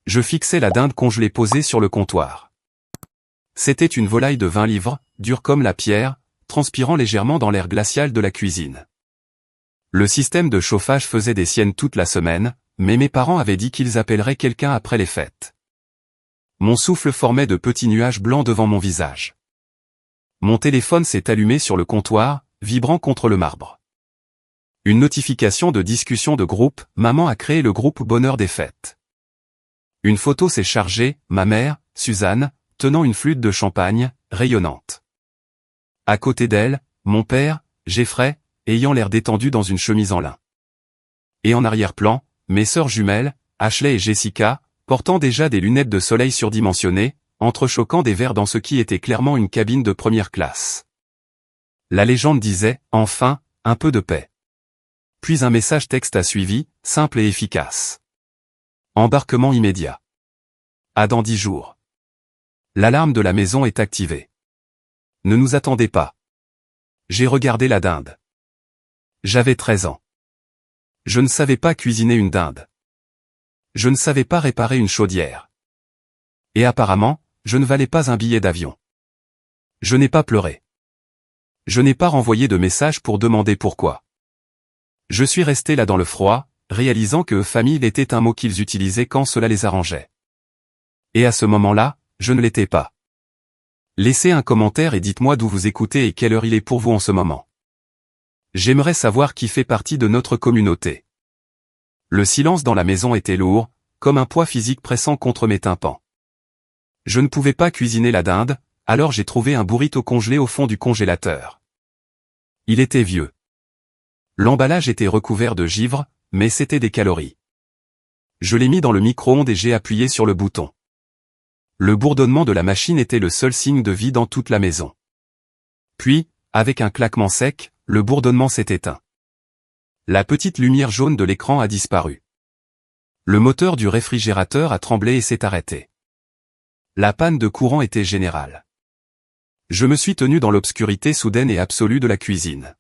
Je fixai la dinde congelée posée sur le comptoir. C'était une volaille de 20 livres, dure comme la pierre, transpirant légèrement dans l'air glacial de la cuisine. Le système de chauffage faisait des siennes toute la semaine, mais mes parents avaient dit qu'ils appelleraient quelqu'un après les fêtes. Mon souffle formait de petits nuages blancs devant mon visage. Mon téléphone s'est allumé sur le comptoir, vibrant contre le marbre. Une notification de discussion de groupe, maman a créé le groupe Bonheur des fêtes. Une photo s'est chargée, ma mère, Suzanne, tenant une flûte de champagne, rayonnante. À côté d'elle, mon père, Jeffrey, ayant l'air détendu dans une chemise en lin. Et en arrière-plan, mes sœurs jumelles, Ashley et Jessica, portant déjà des lunettes de soleil surdimensionnées, entrechoquant des verres dans ce qui était clairement une cabine de première classe. La légende disait, enfin, un peu de paix. Puis un message texte a suivi, simple et efficace. Embarquement immédiat. À dans 10 jours. L'alarme de la maison est activée. Ne nous attendez pas. J'ai regardé la dinde. J'avais 13 ans. Je ne savais pas cuisiner une dinde. Je ne savais pas réparer une chaudière. Et apparemment, je ne valais pas un billet d'avion. Je n'ai pas pleuré. Je n'ai pas renvoyé de message pour demander pourquoi. Je suis resté là dans le froid, réalisant que famille était un mot qu'ils utilisaient quand cela les arrangeait. Et à ce moment-là, je ne l'étais pas. Laissez un commentaire et dites-moi d'où vous écoutez et quelle heure il est pour vous en ce moment. J'aimerais savoir qui fait partie de notre communauté. Le silence dans la maison était lourd, comme un poids physique pressant contre mes tympans. Je ne pouvais pas cuisiner la dinde, alors j'ai trouvé un burrito congelé au fond du congélateur. Il était vieux. L'emballage était recouvert de givre, mais c'était des calories. Je l'ai mis dans le micro-ondes et j'ai appuyé sur le bouton. Le bourdonnement de la machine était le seul signe de vie dans toute la maison. Puis, avec un claquement sec, le bourdonnement s'est éteint. La petite lumière jaune de l'écran a disparu. Le moteur du réfrigérateur a tremblé et s'est arrêté. La panne de courant était générale. Je me suis tenu dans l'obscurité soudaine et absolue de la cuisine.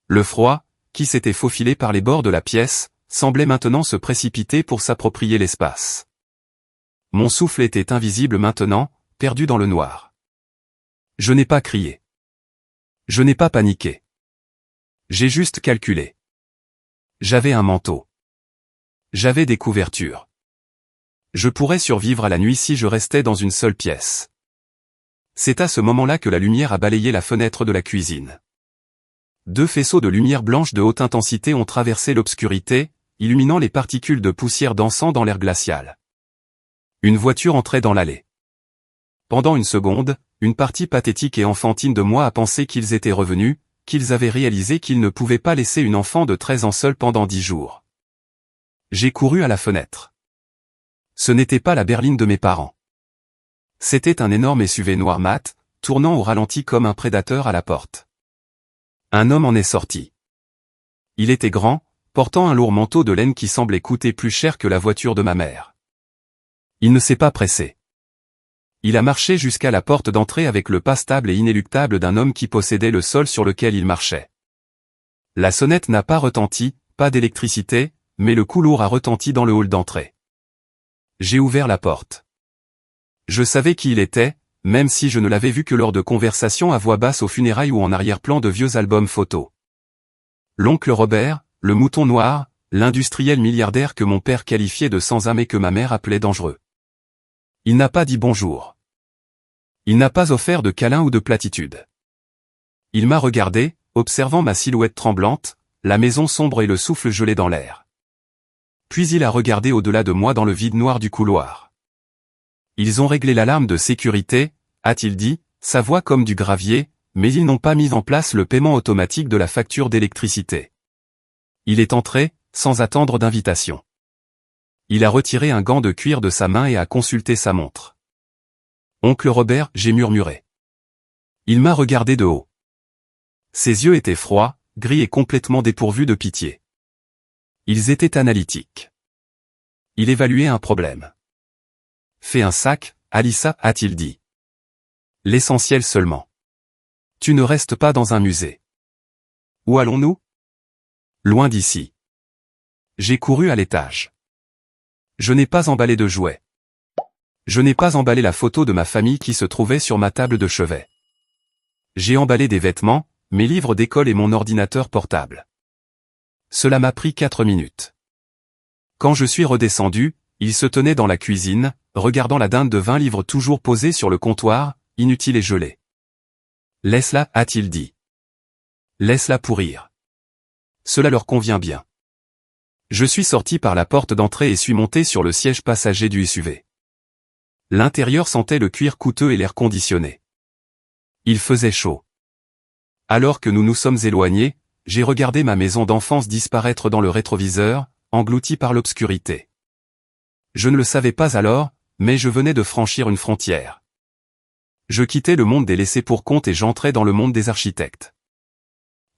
Le froid, qui s'était faufilé par les bords de la pièce, semblait maintenant se précipiter pour s'approprier l'espace. Mon souffle était invisible maintenant, perdu dans le noir. Je n'ai pas crié. Je n'ai pas paniqué. J'ai juste calculé. J'avais un manteau. J'avais des couvertures. Je pourrais survivre à la nuit si je restais dans une seule pièce. C'est à ce moment-là que la lumière a balayé la fenêtre de la cuisine. 2 faisceaux de lumière blanche de haute intensité ont traversé l'obscurité, illuminant les particules de poussière dansant dans l'air glacial. Une voiture entrait dans l'allée. Pendant une seconde, une partie pathétique et enfantine de moi a pensé qu'ils étaient revenus, qu'ils avaient réalisé qu'ils ne pouvaient pas laisser une enfant de 13 ans seule pendant 10 jours. J'ai couru à la fenêtre. Ce n'était pas la berline de mes parents. C'était un énorme SUV noir mat, tournant au ralenti comme un prédateur à la porte. Un homme en est sorti. Il était grand, portant un lourd manteau de laine qui semblait coûter plus cher que la voiture de ma mère. Il ne s'est pas pressé. Il a marché jusqu'à la porte d'entrée avec le pas stable et inéluctable d'un homme qui possédait le sol sur lequel il marchait. La sonnette n'a pas retenti, pas d'électricité, mais le coup lourd a retenti dans le hall d'entrée. J'ai ouvert la porte. Je savais qui il était, même si je ne l'avais vu que lors de conversations à voix basse aux funérailles ou en arrière-plan de vieux albums photos. L'oncle Robert, le mouton noir, l'industriel milliardaire que mon père qualifiait de sans âme et que ma mère appelait dangereux. Il n'a pas dit bonjour. Il n'a pas offert de câlin ou de platitude. Il m'a regardé, observant ma silhouette tremblante, la maison sombre et le souffle gelé dans l'air. Puis il a regardé au-delà de moi dans le vide noir du couloir. Ils ont réglé l'alarme de sécurité, a-t-il dit, sa voix comme du gravier, mais ils n'ont pas mis en place le paiement automatique de la facture d'électricité. Il est entré, sans attendre d'invitation. Il a retiré un gant de cuir de sa main et a consulté sa montre. Oncle Robert, j'ai murmuré. Il m'a regardé de haut. Ses yeux étaient froids, gris et complètement dépourvus de pitié. Ils étaient analytiques. Il évaluait un problème. Fais un sac, Alissa, a-t-il dit. L'essentiel seulement. Tu ne restes pas dans un musée. Où allons-nous? Loin d'ici. J'ai couru à l'étage. Je n'ai pas emballé de jouets. Je n'ai pas emballé la photo de ma famille qui se trouvait sur ma table de chevet. J'ai emballé des vêtements, mes livres d'école et mon ordinateur portable. Cela m'a pris 4 minutes. Quand je suis redescendu, il se tenait dans la cuisine, regardant la dinde de 20 livres toujours posée sur le comptoir, inutile et gelée. Laisse-la, a-t-il dit. Laisse-la pourrir. Cela leur convient bien. Je suis sorti par la porte d'entrée et suis monté sur le siège passager du SUV. L'intérieur sentait le cuir coûteux et l'air conditionné. Il faisait chaud. Alors que nous nous sommes éloignés, j'ai regardé ma maison d'enfance disparaître dans le rétroviseur, engloutie par l'obscurité. Je ne le savais pas alors, mais je venais de franchir une frontière. Je quittais le monde des laissés pour compte et j'entrais dans le monde des architectes.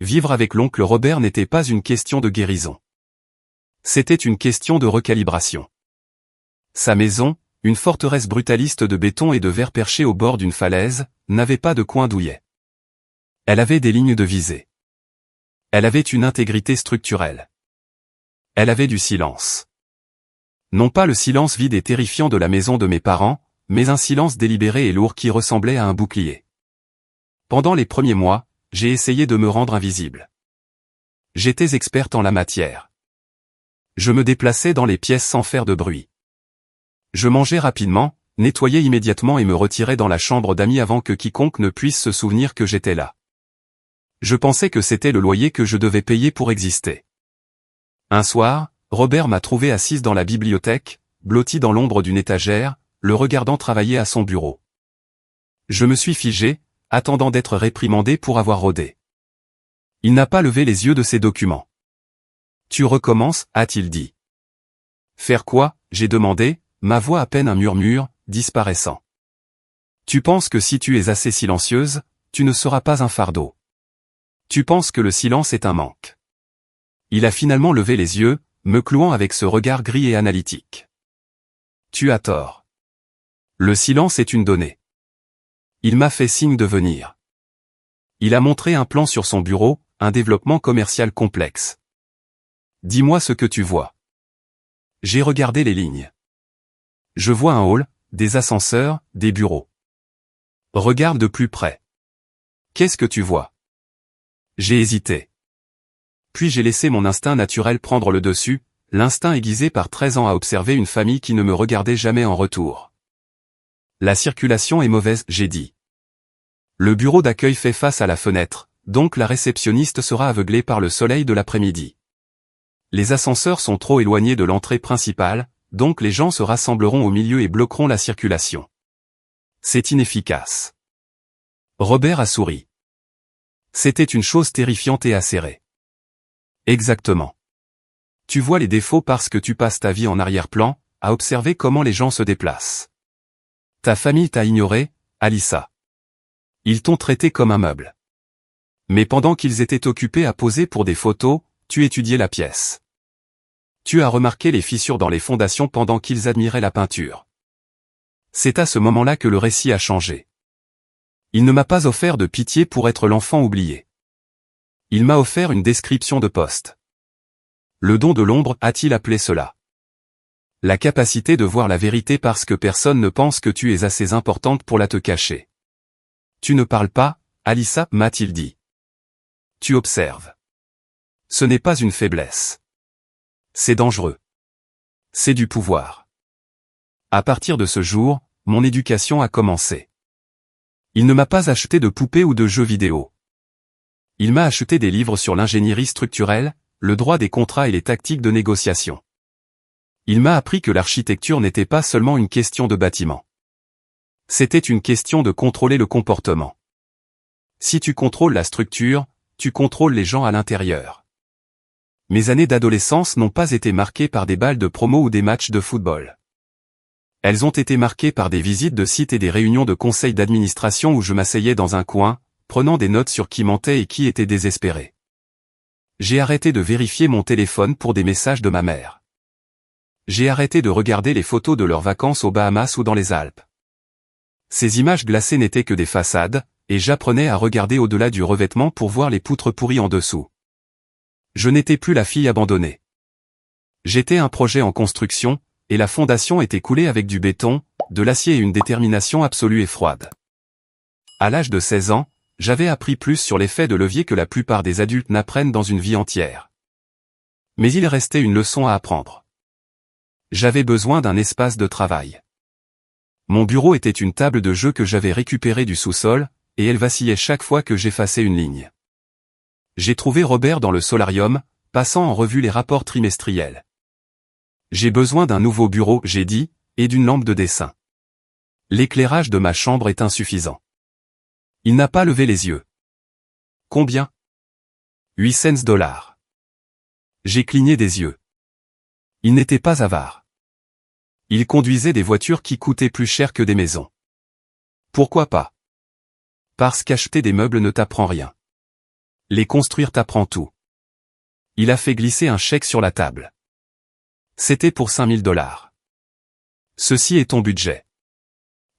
Vivre avec l'oncle Robert n'était pas une question de guérison. C'était une question de recalibration. Sa maison, une forteresse brutaliste de béton et de verre perchée au bord d'une falaise, n'avait pas de coin douillet. Elle avait des lignes de visée. Elle avait une intégrité structurelle. Elle avait du silence. Non pas le silence vide et terrifiant de la maison de mes parents, mais un silence délibéré et lourd qui ressemblait à un bouclier. Pendant les premiers mois, j'ai essayé de me rendre invisible. J'étais experte en la matière. Je me déplaçais dans les pièces sans faire de bruit. Je mangeais rapidement, nettoyais immédiatement et me retirais dans la chambre d'amis avant que quiconque ne puisse se souvenir que j'étais là. Je pensais que c'était le loyer que je devais payer pour exister. Un soir, Robert m'a trouvé assise dans la bibliothèque, blottie dans l'ombre d'une étagère, le regardant travailler à son bureau. Je me suis figé, attendant d'être réprimandé pour avoir rôdé. Il n'a pas levé les yeux de ses documents. « Tu recommences » a-t-il dit. « Faire quoi » j'ai demandé, ma voix à peine un murmure, disparaissant. « Tu penses que si tu es assez silencieuse, tu ne seras pas un fardeau. Tu penses que le silence est un manque. » Il a finalement levé les yeux, me clouant avec ce regard gris et analytique. « Tu as tort. Le silence est une donnée. » Il m'a fait signe de venir. Il a montré un plan sur son bureau, un développement commercial complexe. « Dis-moi ce que tu vois. » J'ai regardé les lignes. Je vois un hall, des ascenseurs, des bureaux. Regarde de plus près. Qu'est-ce que tu vois? J'ai hésité. Puis j'ai laissé mon instinct naturel prendre le dessus, l'instinct aiguisé par 13 ans à observer une famille qui ne me regardait jamais en retour. La circulation est mauvaise, j'ai dit. Le bureau d'accueil fait face à la fenêtre, donc la réceptionniste sera aveuglée par le soleil de l'après-midi. Les ascenseurs sont trop éloignés de l'entrée principale, donc les gens se rassembleront au milieu et bloqueront la circulation. C'est inefficace. Robert a souri. C'était une chose terrifiante et acérée. Exactement. Tu vois les défauts parce que tu passes ta vie en arrière-plan, à observer comment les gens se déplacent. Ta famille t'a ignoré, Alyssa. Ils t'ont traité comme un meuble. Mais pendant qu'ils étaient occupés à poser pour des photos, tu étudiais la pièce. Tu as remarqué les fissures dans les fondations pendant qu'ils admiraient la peinture. C'est à ce moment-là que le récit a changé. Il ne m'a pas offert de pitié pour être l'enfant oublié. Il m'a offert une description de poste. Le don de l'ombre, a-t-il appelé cela. La capacité de voir la vérité parce que personne ne pense que tu es assez importante pour la te cacher. Tu ne parles pas, Alyssa, m'a-t-il dit. Tu observes. Ce n'est pas une faiblesse. C'est dangereux. C'est du pouvoir. À partir de ce jour, mon éducation a commencé. Il ne m'a pas acheté de poupées ou de jeux vidéo. Il m'a acheté des livres sur l'ingénierie structurelle, le droit des contrats et les tactiques de négociation. Il m'a appris que l'architecture n'était pas seulement une question de bâtiment. C'était une question de contrôler le comportement. Si tu contrôles la structure, tu contrôles les gens à l'intérieur. Mes années d'adolescence n'ont pas été marquées par des balles de promo ou des matchs de football. Elles ont été marquées par des visites de sites et des réunions de conseil d'administration où je m'asseyais dans un coin, prenant des notes sur qui mentait et qui était désespéré. J'ai arrêté de vérifier mon téléphone pour des messages de ma mère. J'ai arrêté de regarder les photos de leurs vacances aux Bahamas ou dans les Alpes. Ces images glacées n'étaient que des façades, et j'apprenais à regarder au-delà du revêtement pour voir les poutres pourries en dessous. Je n'étais plus la fille abandonnée. J'étais un projet en construction, et la fondation était coulée avec du béton, de l'acier et une détermination absolue et froide. À l'âge de 16 ans, j'avais appris plus sur l'effet de levier que la plupart des adultes n'apprennent dans une vie entière. Mais il restait une leçon à apprendre. J'avais besoin d'un espace de travail. Mon bureau était une table de jeu que j'avais récupérée du sous-sol, et elle vacillait chaque fois que j'effaçais une ligne. J'ai trouvé Robert dans le solarium, passant en revue les rapports trimestriels. J'ai besoin d'un nouveau bureau, j'ai dit, et d'une lampe de dessin. L'éclairage de ma chambre est insuffisant. Il n'a pas levé les yeux. Combien? 8 cents. J'ai cligné des yeux. Il n'était pas avare. Il conduisait des voitures qui coûtaient plus cher que des maisons. Pourquoi pas? Parce qu'acheter des meubles ne t'apprend rien. Les construire t'apprend tout. Il a fait glisser un chèque sur la table. C'était pour 5 000 $. Ceci est ton budget.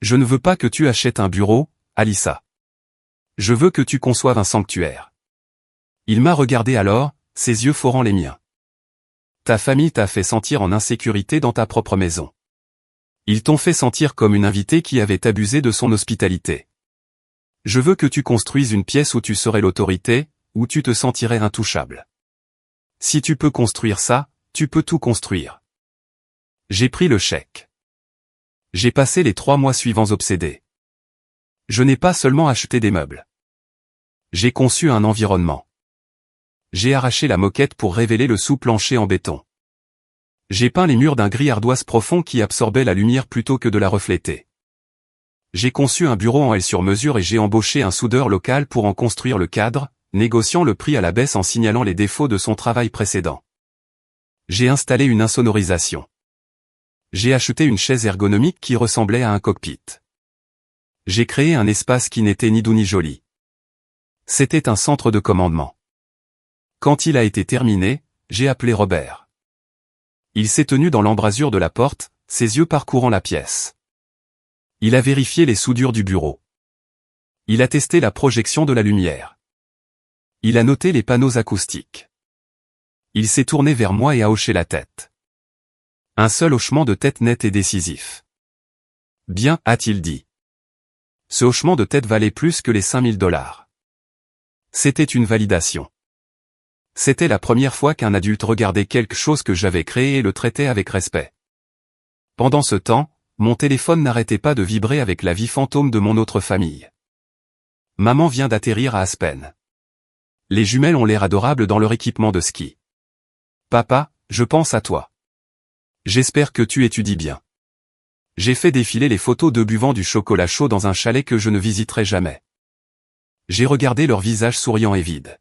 Je ne veux pas que tu achètes un bureau, Alyssa. Je veux que tu conçoives un sanctuaire. Il m'a regardé alors, ses yeux forant les miens. Ta famille t'a fait sentir en insécurité dans ta propre maison. Ils t'ont fait sentir comme une invitée qui avait abusé de son hospitalité. Je veux que tu construises une pièce où tu serais l'autorité, où tu te sentirais intouchable. Si tu peux construire ça, tu peux tout construire. J'ai pris le chèque. J'ai passé les 3 mois suivants obsédé. Je n'ai pas seulement acheté des meubles. J'ai conçu un environnement. J'ai arraché la moquette pour révéler le sous-plancher en béton. J'ai peint les murs d'un gris ardoise profond qui absorbait la lumière plutôt que de la refléter. J'ai conçu un bureau en L sur mesure et j'ai embauché un soudeur local pour en construire le cadre, négociant le prix à la baisse en signalant les défauts de son travail précédent. J'ai installé une insonorisation. J'ai acheté une chaise ergonomique qui ressemblait à un cockpit. J'ai créé un espace qui n'était ni doux ni joli. C'était un centre de commandement. Quand il a été terminé, j'ai appelé Robert. Il s'est tenu dans l'embrasure de la porte, ses yeux parcourant la pièce. Il a vérifié les soudures du bureau. Il a testé la projection de la lumière. Il a noté les panneaux acoustiques. Il s'est tourné vers moi et a hoché la tête. Un seul hochement de tête net et décisif. Bien, a-t-il dit. Ce hochement de tête valait plus que les 5 000 $. C'était une validation. C'était la première fois qu'un adulte regardait quelque chose que j'avais créé et le traitait avec respect. Pendant ce temps, mon téléphone n'arrêtait pas de vibrer avec la vie fantôme de mon autre famille. Maman vient d'atterrir à Aspen. Les jumelles ont l'air adorables dans leur équipement de ski. Papa, je pense à toi. J'espère que tu étudies bien. J'ai fait défiler les photos de buvant du chocolat chaud dans un chalet que je ne visiterai jamais. J'ai regardé leur visage souriant et vide.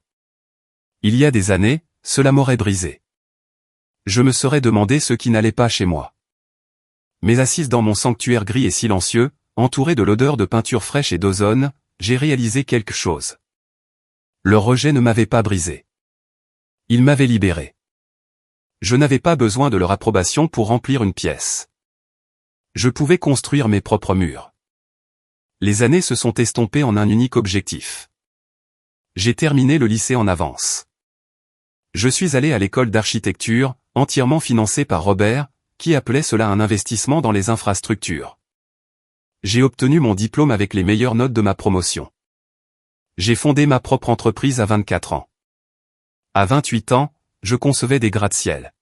Il y a des années, cela m'aurait brisé. Je me serais demandé ce qui n'allait pas chez moi. Mais assise dans mon sanctuaire gris et silencieux, entouré de l'odeur de peinture fraîche et d'ozone, j'ai réalisé quelque chose. Leur rejet ne m'avait pas brisé. Il m'avait libéré. Je n'avais pas besoin de leur approbation pour remplir une pièce. Je pouvais construire mes propres murs. Les années se sont estompées en un unique objectif. J'ai terminé le lycée en avance. Je suis allé à l'école d'architecture, entièrement financée par Robert, qui appelait cela un investissement dans les infrastructures. J'ai obtenu mon diplôme avec les meilleures notes de ma promotion. J'ai fondé ma propre entreprise à 24 ans. À 28 ans, je concevais des gratte-ciel.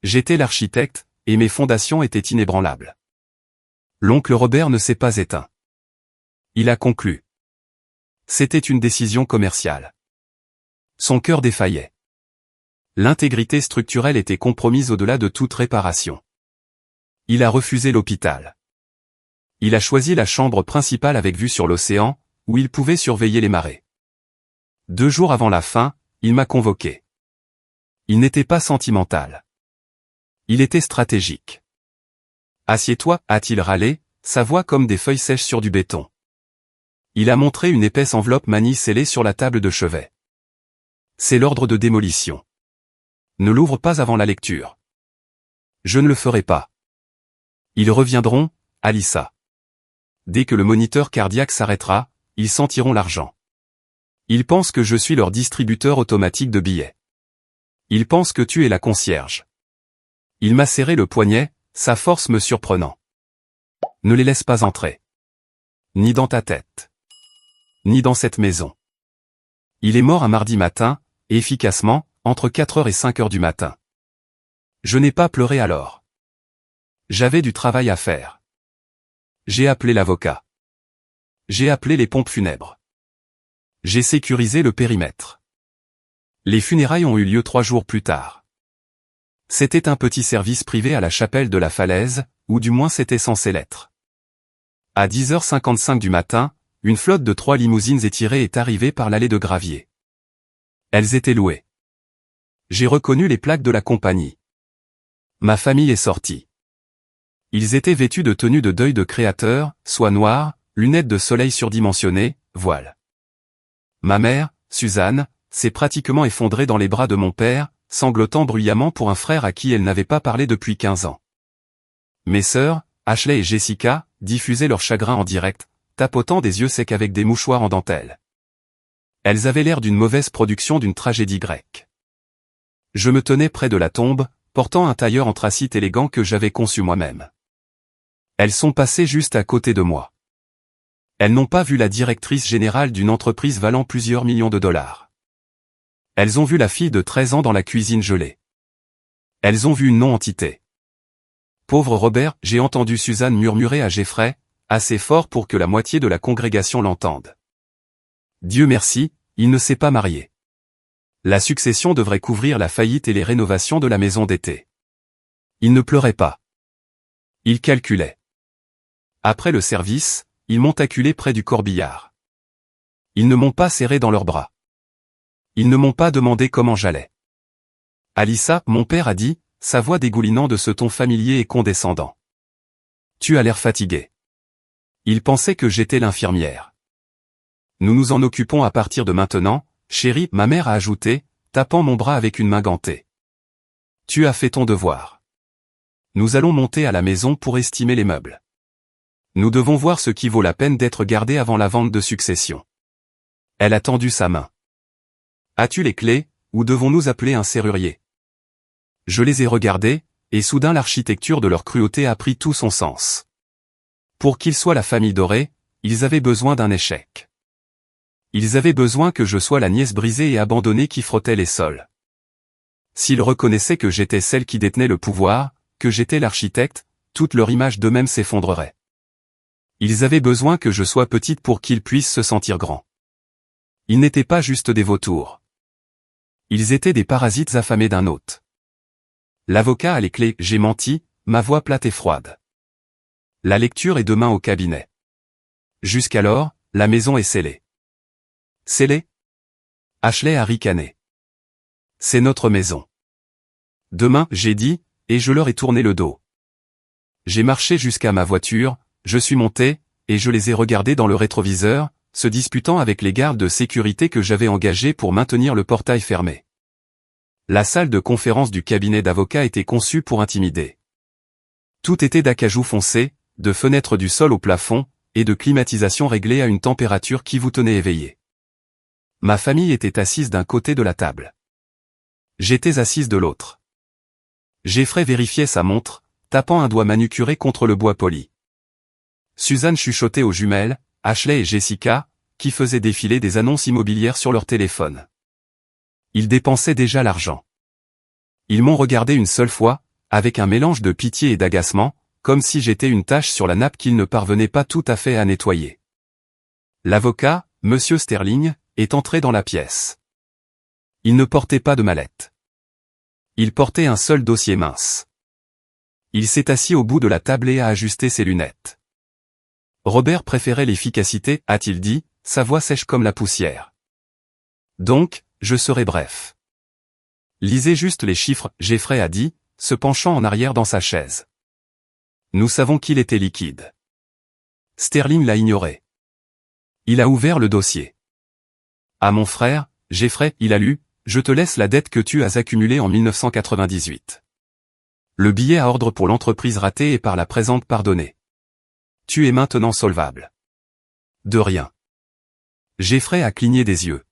J'étais l'architecte, et mes fondations étaient inébranlables. L'oncle Robert ne s'est pas éteint. Il a conclu. C'était une décision commerciale. Son cœur défaillait. L'intégrité structurelle était compromise au-delà de toute réparation. Il a refusé l'hôpital. Il a choisi la chambre principale avec vue sur l'océan, où il pouvait surveiller les marées. 2 jours avant la fin, il m'a convoqué. Il n'était pas sentimental. Il était stratégique. Assieds-toi, a-t-il râlé, sa voix comme des feuilles sèches sur du béton. Il a montré une épaisse enveloppe manie scellée sur la table de chevet. C'est l'ordre de démolition. Ne l'ouvre pas avant la lecture. Je ne le ferai pas. Ils reviendront, Alyssa. Dès que le moniteur cardiaque s'arrêtera, ils sentiront l'argent. Ils pensent que je suis leur distributeur automatique de billets. Ils pensent que tu es la concierge. Il m'a serré le poignet, sa force me surprenant. Ne les laisse pas entrer. Ni dans ta tête. Ni dans cette maison. Il est mort un mardi matin, et efficacement, entre 4h et 5h du matin. Je n'ai pas pleuré alors. J'avais du travail à faire. J'ai appelé l'avocat. J'ai appelé les pompes funèbres. J'ai sécurisé le périmètre. Les funérailles ont eu lieu 3 jours plus tard. C'était un petit service privé à la chapelle de la Falaise, ou du moins c'était censé l'être. À 10h55 du matin, une flotte de 3 limousines étirées est arrivée par l'allée de gravier. Elles étaient louées. J'ai reconnu les plaques de la compagnie. Ma famille est sortie. Ils étaient vêtus de tenues de deuil de créateur, soie noire, lunettes de soleil surdimensionnées, voile. Ma mère, Suzanne, s'est pratiquement effondrée dans les bras de mon père, sanglotant bruyamment pour un frère à qui elle n'avait pas parlé depuis 15 ans. Mes sœurs, Ashley et Jessica, diffusaient leur chagrin en direct, tapotant des yeux secs avec des mouchoirs en dentelle. Elles avaient l'air d'une mauvaise production d'une tragédie grecque. Je me tenais près de la tombe, portant un tailleur anthracite élégant que j'avais conçu moi-même. Elles sont passées juste à côté de moi. Elles n'ont pas vu la directrice générale d'une entreprise valant plusieurs millions de dollars. Elles ont vu la fille de 13 ans dans la cuisine gelée. Elles ont vu une non-entité. Pauvre Robert, j'ai entendu Suzanne murmurer à Jeffrey, assez fort pour que la moitié de la congrégation l'entende. Dieu merci, il ne s'est pas marié. La succession devrait couvrir la faillite et les rénovations de la maison d'été. Il ne pleurait pas. Il calculait. Après le service, ils m'ont acculé près du corbillard. Ils ne m'ont pas serré dans leurs bras. Ils ne m'ont pas demandé comment j'allais. Alissa, mon père a dit, sa voix dégoulinant de ce ton familier et condescendant. Tu as l'air fatigué. Il pensait que j'étais l'infirmière. Nous nous en occupons à partir de maintenant, chérie, ma mère a ajouté, tapant mon bras avec une main gantée. Tu as fait ton devoir. Nous allons monter à la maison pour estimer les meubles. Nous devons voir ce qui vaut la peine d'être gardé avant la vente de succession. Elle a tendu sa main. As-tu les clés, ou devons-nous appeler un serrurier? Je les ai regardés, et soudain l'architecture de leur cruauté a pris tout son sens. Pour qu'ils soient la famille dorée, ils avaient besoin d'un échec. Ils avaient besoin que je sois la nièce brisée et abandonnée qui frottait les sols. S'ils reconnaissaient que j'étais celle qui détenait le pouvoir, que j'étais l'architecte, toute leur image d'eux-mêmes s'effondrerait. Ils avaient besoin que je sois petite pour qu'ils puissent se sentir grands. Ils n'étaient pas juste des vautours. Ils étaient des parasites affamés d'un hôte. L'avocat a les clés, j'ai menti, ma voix plate et froide. La lecture est demain au cabinet. Jusqu'alors, la maison est scellée. Scellée? Ashley a ricané. C'est notre maison. Demain, j'ai dit, et je leur ai tourné le dos. J'ai marché jusqu'à ma voiture, je suis monté, et je les ai regardés dans le rétroviseur, se disputant avec les gardes de sécurité que j'avais engagés pour maintenir le portail fermé. La salle de conférence du cabinet d'avocat était conçue pour intimider. Tout était d'acajou foncé, de fenêtres du sol au plafond, et de climatisation réglée à une température qui vous tenait éveillé. Ma famille était assise d'un côté de la table. J'étais assise de l'autre. Jeffrey vérifiait sa montre, tapant un doigt manucuré contre le bois poli. Suzanne chuchotait aux jumelles, Ashley et Jessica, qui faisaient défiler des annonces immobilières sur leur téléphone. Ils dépensaient déjà l'argent. Ils m'ont regardé une seule fois, avec un mélange de pitié et d'agacement, comme si j'étais une tache sur la nappe qu'ils ne parvenaient pas tout à fait à nettoyer. L'avocat, Monsieur Sterling, est entré dans la pièce. Il ne portait pas de mallette. Il portait un seul dossier mince. Il s'est assis au bout de la table et a ajusté ses lunettes. Robert préférait l'efficacité, a-t-il dit, sa voix sèche comme la poussière. Donc, je serai bref. Lisez juste les chiffres, Jeffrey a dit, se penchant en arrière dans sa chaise. Nous savons qu'il était liquide. Sterling l'a ignoré. Il a ouvert le dossier. À mon frère, Jeffrey, il a lu, je te laisse la dette que tu as accumulée en 1998. Le billet à ordre pour l'entreprise ratée et par la présente pardonnée. Tu es maintenant solvable. De rien. Jeffrey a cligné des yeux.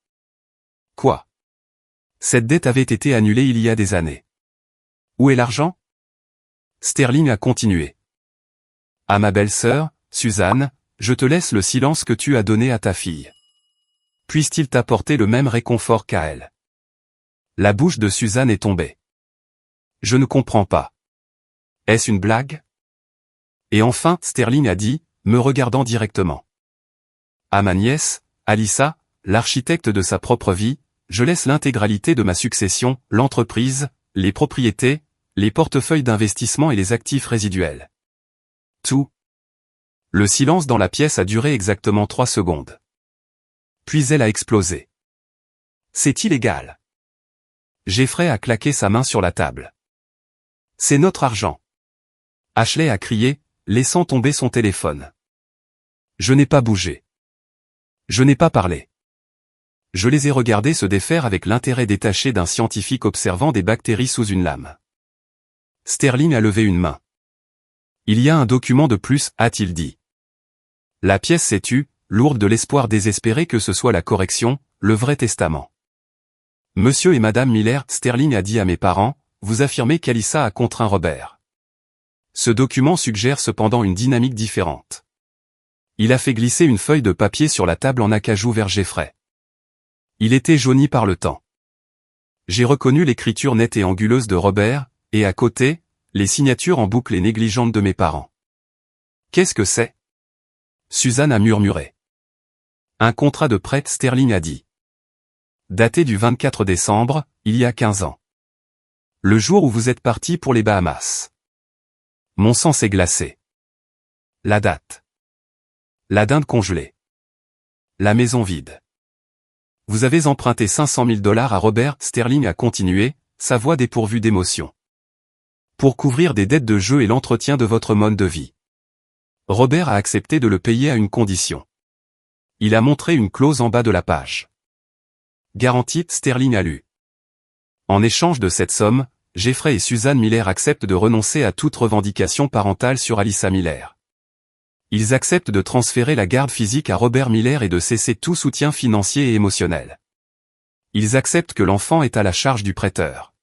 Quoi? Cette dette avait été annulée il y a des années. Où est l'argent? Sterling a continué. À ma belle-sœur, Suzanne, je te laisse le silence que tu as donné à ta fille. Puisse-t-il t'apporter le même réconfort qu'à elle? La bouche de Suzanne est tombée. Je ne comprends pas. Est-ce une blague? Et enfin, Sterling a dit, me regardant directement. À ma nièce, Alyssa, l'architecte de sa propre vie, je laisse l'intégralité de ma succession, l'entreprise, les propriétés, les portefeuilles d'investissement et les actifs résiduels. Tout. Le silence dans la pièce a duré exactement 3 secondes. Puis elle a explosé. C'est illégal. Jeffrey a claqué sa main sur la table. C'est notre argent. Ashley a crié, laissant tomber son téléphone. Je n'ai pas bougé. Je n'ai pas parlé. Je les ai regardés se défaire avec l'intérêt détaché d'un scientifique observant des bactéries sous une lame. Sterling a levé une main. Il y a un document de plus, a-t-il dit. La pièce s'est tue, lourde de l'espoir désespéré que ce soit la correction, le vrai testament. Monsieur et Madame Miller, Sterling a dit à mes parents, vous affirmez qu'Alyssa a contraint Robert. Ce document suggère cependant une dynamique différente. Il a fait glisser une feuille de papier sur la table en acajou vers Jeffrey. Il était jauni par le temps. J'ai reconnu l'écriture nette et anguleuse de Robert, et à côté, les signatures en boucle et négligentes de mes parents. Qu'est-ce que c'est? Suzanne a murmuré. Un contrat de prêt, Sterling a dit. Daté du 24 décembre, il y a 15 ans. Le jour où vous êtes parti pour les Bahamas. Mon sang s'est glacé. La date. La dinde congelée. La maison vide. Vous avez emprunté 500 000 $ à Robert, Sterling a continué, sa voix dépourvue d'émotion. Pour couvrir des dettes de jeu et l'entretien de votre mode de vie. Robert a accepté de le payer à une condition. Il a montré une clause en bas de la page. Garantie, Sterling a lu. En échange de cette somme, Jeffrey et Suzanne Miller acceptent de renoncer à toute revendication parentale sur Alyssa Miller. Ils acceptent de transférer la garde physique à Robert Miller et de cesser tout soutien financier et émotionnel. Ils acceptent que l'enfant est à la charge du prêteur.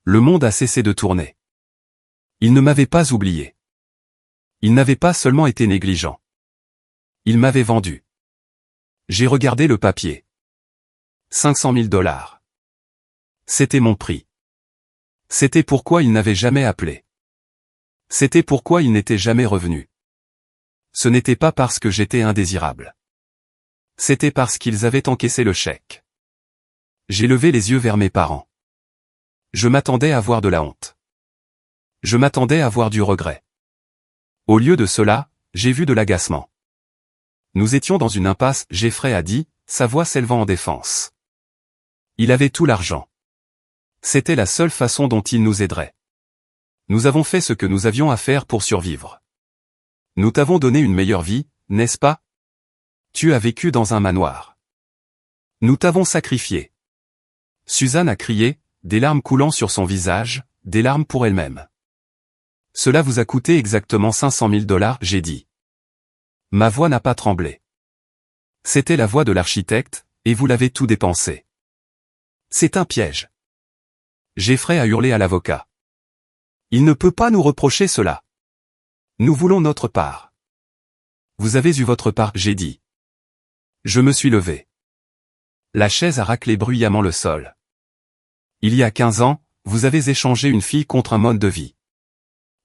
Le monde a cessé de tourner. Il ne m'avait pas oublié. Il n'avait pas seulement été négligent. Il m'avait vendu. J'ai regardé le papier. 500 000 $. C'était mon prix. C'était pourquoi il n'avait jamais appelé. C'était pourquoi il n'était jamais revenu. Ce n'était pas parce que j'étais indésirable. C'était parce qu'ils avaient encaissé le chèque. J'ai levé les yeux vers mes parents. Je m'attendais à voir de la honte. Je m'attendais à voir du regret. Au lieu de cela, j'ai vu de l'agacement. Nous étions dans une impasse, Jeffrey a dit, sa voix s'élevant en défense. Il avait tout l'argent. C'était la seule façon dont il nous aiderait. Nous avons fait ce que nous avions à faire pour survivre. Nous t'avons donné une meilleure vie, n'est-ce pas? Tu as vécu dans un manoir. Nous t'avons sacrifié. Suzanne a crié, des larmes coulant sur son visage, des larmes pour elle-même. Cela vous a coûté exactement 500 000 $, j'ai dit. Ma voix n'a pas tremblé. C'était la voix de l'architecte, et vous l'avez tout dépensé. C'est un piège. Jeffrey a hurlé à l'avocat. Il ne peut pas nous reprocher cela. Nous voulons notre part. Vous avez eu votre part, j'ai dit. Je me suis levé. La chaise a raclé bruyamment le sol. Il y a 15 ans, vous avez échangé une fille contre un mode de vie.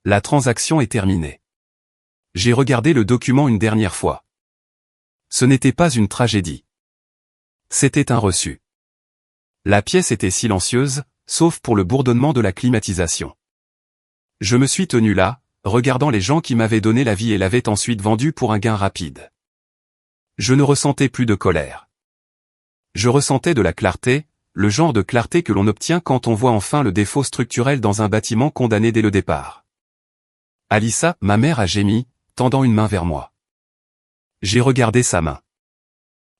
La transaction est terminée. J'ai regardé le document une dernière fois. Ce n'était pas une tragédie. C'était un reçu. La pièce était silencieuse, sauf pour le bourdonnement de la climatisation. Je me suis tenu là, regardant les gens qui m'avaient donné la vie et l'avaient ensuite vendue pour un gain rapide. Je ne ressentais plus de colère. Je ressentais de la clarté, le genre de clarté que l'on obtient quand on voit enfin le défaut structurel dans un bâtiment condamné dès le départ. Alyssa, ma mère a gémi, tendant une main vers moi. J'ai regardé sa main.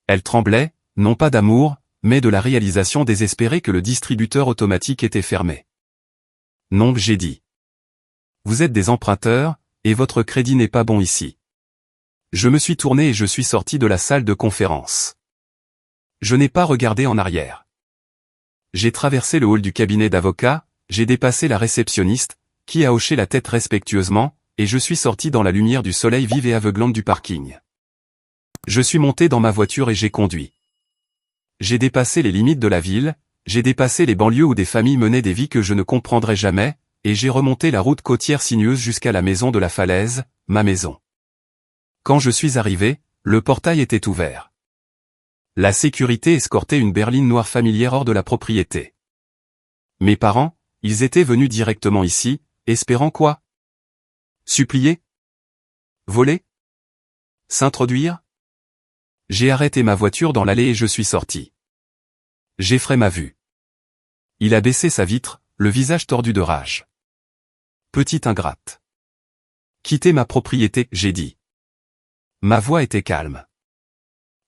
Elle tremblait, non pas d'amour, mais de la réalisation désespérée que le distributeur automatique était fermé. Non, j'ai dit. Vous êtes des emprunteurs, et votre crédit n'est pas bon ici. Je me suis tourné et je suis sorti de la salle de conférence. Je n'ai pas regardé en arrière. J'ai traversé le hall du cabinet d'avocats, j'ai dépassé la réceptionniste, qui a hoché la tête respectueusement, et je suis sorti dans la lumière du soleil vive et aveuglante du parking. Je suis monté dans ma voiture et j'ai conduit. J'ai dépassé les limites de la ville, j'ai dépassé les banlieues où des familles menaient des vies que je ne comprendrai jamais, et j'ai remonté la route côtière sinueuse jusqu'à la maison de la falaise, ma maison. Quand je suis arrivé, le portail était ouvert. La sécurité escortait une berline noire familière hors de la propriété. Mes parents, ils étaient venus directement ici, espérant quoi? Supplier? Voler? S'introduire? J'ai arrêté ma voiture dans l'allée et je suis sorti. Jeffrey m'a vu. Il a baissé sa vitre, le visage tordu de rage. Petite ingrate. Quittez ma propriété, j'ai dit. Ma voix était calme.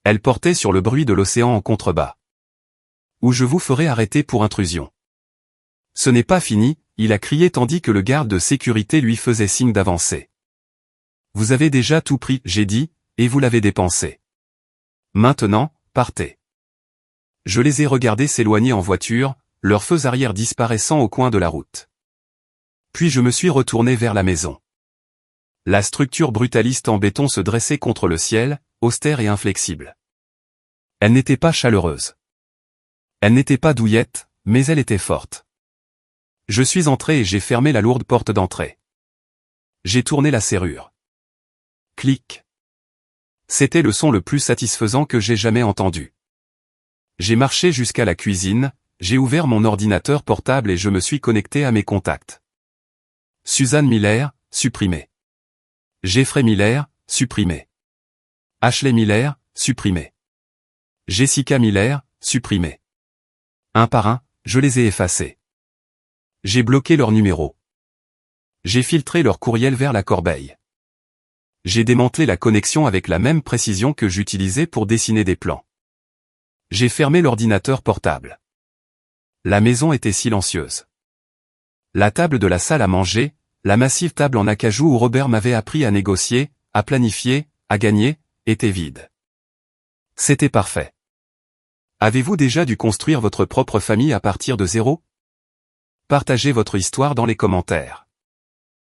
Elle portait sur le bruit de l'océan en contrebas. Ou je vous ferai arrêter pour intrusion. Ce n'est pas fini, il a crié tandis que le garde de sécurité lui faisait signe d'avancer. Vous avez déjà tout pris, j'ai dit, et vous l'avez dépensé. Maintenant, partez. Je les ai regardés s'éloigner en voiture, leurs feux arrière disparaissant au coin de la route. Puis je me suis retourné vers la maison. La structure brutaliste en béton se dressait contre le ciel, austère et inflexible. Elle n'était pas chaleureuse. Elle n'était pas douillette, mais elle était forte. Je suis entré et j'ai fermé la lourde porte d'entrée. J'ai tourné la serrure. Clic. C'était le son le plus satisfaisant que j'ai jamais entendu. J'ai marché jusqu'à la cuisine, j'ai ouvert mon ordinateur portable et je me suis connecté à mes contacts. Suzanne Miller, supprimé. Jeffrey Miller, supprimé. Ashley Miller, supprimé. Jessica Miller, supprimé. Un par un, je les ai effacés. J'ai bloqué leurs numéros. J'ai filtré leur courriel vers la corbeille. J'ai démantelé la connexion avec la même précision que j'utilisais pour dessiner des plans. J'ai fermé l'ordinateur portable. La maison était silencieuse. La table de la salle à manger, la massive table en acajou où Robert m'avait appris à négocier, à planifier, à gagner, était vide. C'était parfait. Avez-vous déjà dû construire votre propre famille à partir de zéro? Partagez votre histoire dans les commentaires.